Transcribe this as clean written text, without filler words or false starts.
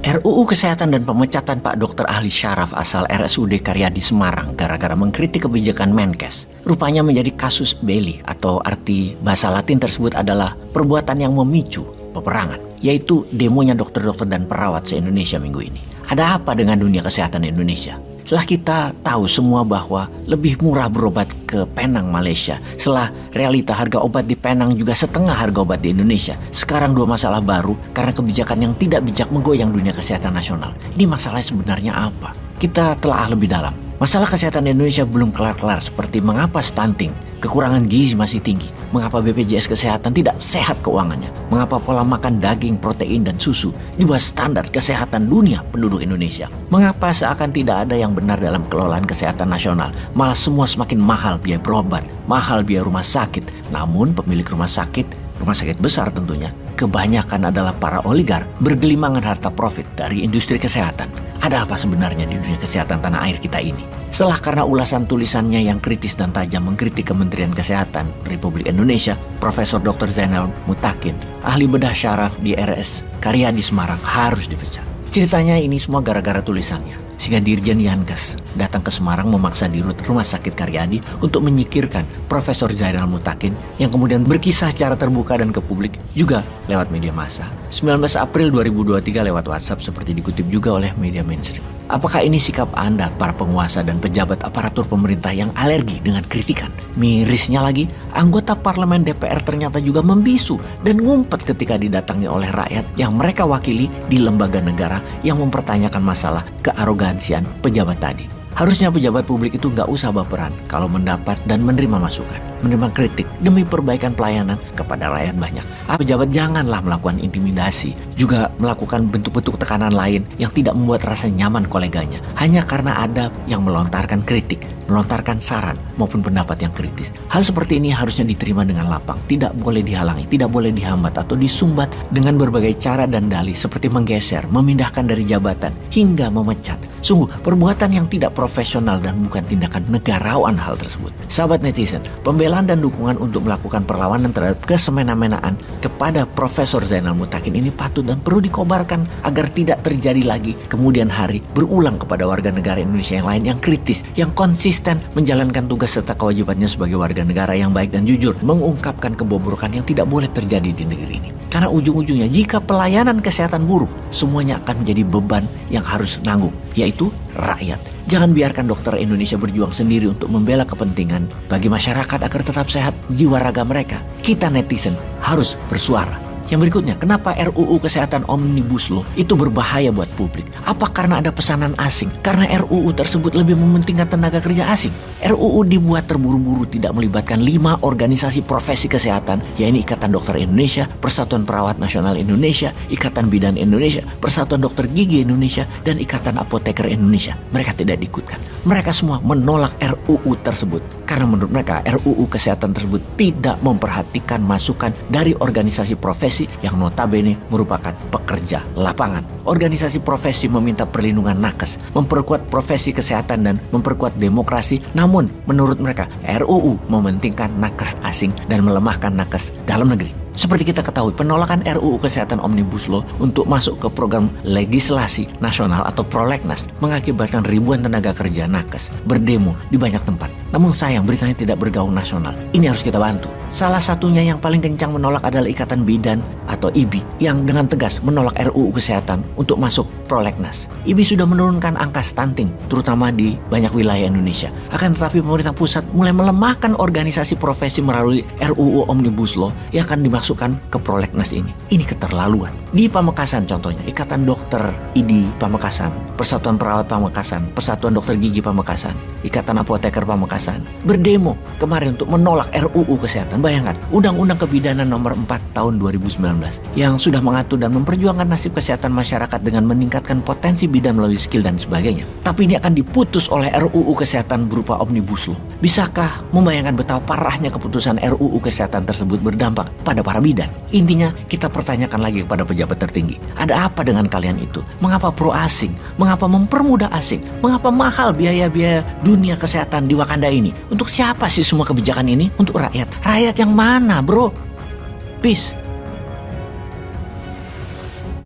RUU Kesehatan dan pemecatan Pak Dr. Ahli Syaraf asal RSUD Karyadi Semarang gara-gara mengkritik kebijakan Menkes rupanya menjadi kasus belli, atau arti bahasa Latin tersebut adalah perbuatan yang memicu peperangan, yaitu demonya dokter-dokter dan perawat se-Indonesia minggu ini. Ada apa dengan dunia kesehatan Indonesia? Setelah kita tahu semua bahwa lebih murah berobat ke Penang, Malaysia, setelah realita harga obat di Penang juga setengah harga obat di Indonesia, sekarang dua masalah baru karena kebijakan yang tidak bijak menggoyang dunia kesehatan nasional. Ini masalahnya sebenarnya apa? Kita telah lebih dalam. Masalah kesehatan di Indonesia belum kelar-kelar, seperti mengapa stunting, kekurangan gizi masih tinggi, mengapa BPJS Kesehatan tidak sehat keuangannya, mengapa pola makan daging, protein, dan susu di bawah standar kesehatan dunia penduduk Indonesia, mengapa seakan tidak ada yang benar dalam kelolaan kesehatan nasional, malah semua semakin mahal biaya berobat, mahal biaya rumah sakit, namun pemilik rumah sakit besar tentunya, kebanyakan adalah para oligar bergelimangan harta profit dari industri kesehatan. Ada apa sebenarnya di dunia kesehatan tanah air kita ini? Setelah karena ulasan tulisannya yang kritis dan tajam mengkritik Kementerian Kesehatan Republik Indonesia, Profesor Dr. Zainal Mutakin, ahli bedah syaraf di RS Karyadi Semarang, harus dipecat. Ceritanya ini semua gara-gara tulisannya. Sehingga Dirjen Yankes datang ke Semarang memaksa dirut Rumah Sakit Karyadi untuk menyingkirkan Profesor Zainal Mutakin yang kemudian berkisah secara terbuka dan ke publik juga lewat media massa. 19 April 2023 lewat WhatsApp seperti dikutip juga oleh media mainstream. Apakah ini sikap Anda, para penguasa dan pejabat aparatur pemerintah yang alergi dengan kritikan? Mirisnya lagi, anggota parlemen DPR ternyata juga membisu dan ngumpet ketika didatangi oleh rakyat yang mereka wakili di lembaga negara yang mempertanyakan masalah kearogansian pejabat tadi. Harusnya pejabat publik itu nggak usah baperan kalau mendapat dan menerima masukan, menerima kritik demi perbaikan pelayanan kepada rakyat banyak. Pejabat janganlah melakukan intimidasi, juga melakukan bentuk-bentuk tekanan lain yang tidak membuat rasa nyaman koleganya, hanya karena ada yang melontarkan kritik, melontarkan saran maupun pendapat yang kritis. Hal seperti ini harusnya diterima dengan lapang, tidak boleh dihalangi, tidak boleh dihambat atau disumbat dengan berbagai cara dan dalih seperti menggeser, memindahkan dari jabatan, hingga memecat. Sungguh perbuatan yang tidak profesional dan bukan tindakan negarawan hal tersebut. Sahabat netizen, pembelaan dan dukungan untuk melakukan perlawanan terhadap kesemena-menaan kepada Profesor Zainal Mutakin ini patut dan perlu dikobarkan agar tidak terjadi lagi kemudian hari berulang kepada warga negara Indonesia yang lain yang kritis, yang konsisten menjalankan tugas serta kewajibannya sebagai warga negara yang baik dan jujur, mengungkapkan kebobrokan yang tidak boleh terjadi di negeri ini. Karena ujung-ujungnya jika pelayanan kesehatan buruk, semuanya akan menjadi beban yang harus nanggung, yaitu rakyat. Jangan biarkan dokter Indonesia berjuang sendiri untuk membela kepentingan bagi masyarakat agar tetap sehat jiwa raga mereka. Kita netizen harus bersuara. Yang berikutnya, kenapa RUU Kesehatan Omnibus Law itu berbahaya buat publik? Apa karena ada pesanan asing? Karena RUU tersebut lebih mementingkan tenaga kerja asing. RUU dibuat terburu-buru, tidak melibatkan 5 organisasi profesi kesehatan, yaitu Ikatan Dokter Indonesia, Persatuan Perawat Nasional Indonesia, Ikatan Bidan Indonesia, Persatuan Dokter Gigi Indonesia, dan Ikatan Apoteker Indonesia. Mereka tidak diikutkan. Mereka semua menolak RUU tersebut karena menurut mereka RUU Kesehatan tersebut tidak memperhatikan masukan dari organisasi profesi yang notabene merupakan pekerja lapangan. Organisasi profesi meminta perlindungan nakes, memperkuat profesi kesehatan dan memperkuat demokrasi. Namun menurut mereka RUU mementingkan nakes asing dan melemahkan nakes dalam negeri. Seperti kita ketahui, penolakan RUU Kesehatan Omnibus Law untuk masuk ke program legislasi nasional atau prolegnas mengakibatkan ribuan tenaga kerja nakes berdemo di banyak tempat. Namun sayang, beritanya tidak bergaung nasional. Ini harus kita bantu. Salah satunya yang paling kencang menolak adalah Ikatan Bidan atau IBI yang dengan tegas menolak RUU Kesehatan untuk masuk prolegnas. IBI sudah menurunkan angka stunting terutama di banyak wilayah Indonesia. Akan tetapi pemerintah pusat mulai melemahkan organisasi profesi melalui RUU Omnibus Law yang akan dimasukkan ke prolegnas ini. Ini keterlaluan. Di Pamekasan contohnya, Ikatan Dokter ID Pamekasan, Persatuan Perawat Pamekasan, Persatuan Dokter Gigi Pamekasan, Ikatan Apoteker Pamekasan berdemo kemarin untuk menolak RUU Kesehatan. Bayangkan, Undang-Undang Kebidanan Nomor 4 Tahun 2019 yang sudah mengatur dan memperjuangkan nasib kesehatan masyarakat dengan meningkatkan potensi bidan melalui skill dan sebagainya. Tapi ini akan diputus oleh RUU Kesehatan berupa Omnibus Law. Bisakah membayangkan betapa parahnya keputusan RUU Kesehatan tersebut berdampak pada para bidan? Intinya kita pertanyakan lagi kepada pejabat tertinggi. Ada apa dengan kalian itu? Mengapa pro asing? Mengapa mempermudah asing? Mengapa mahal biaya-biaya dunia kesehatan di Wakanda ini? Untuk siapa sih semua kebijakan ini? Untuk rakyat. Rakyat yang mana, bro? Peace.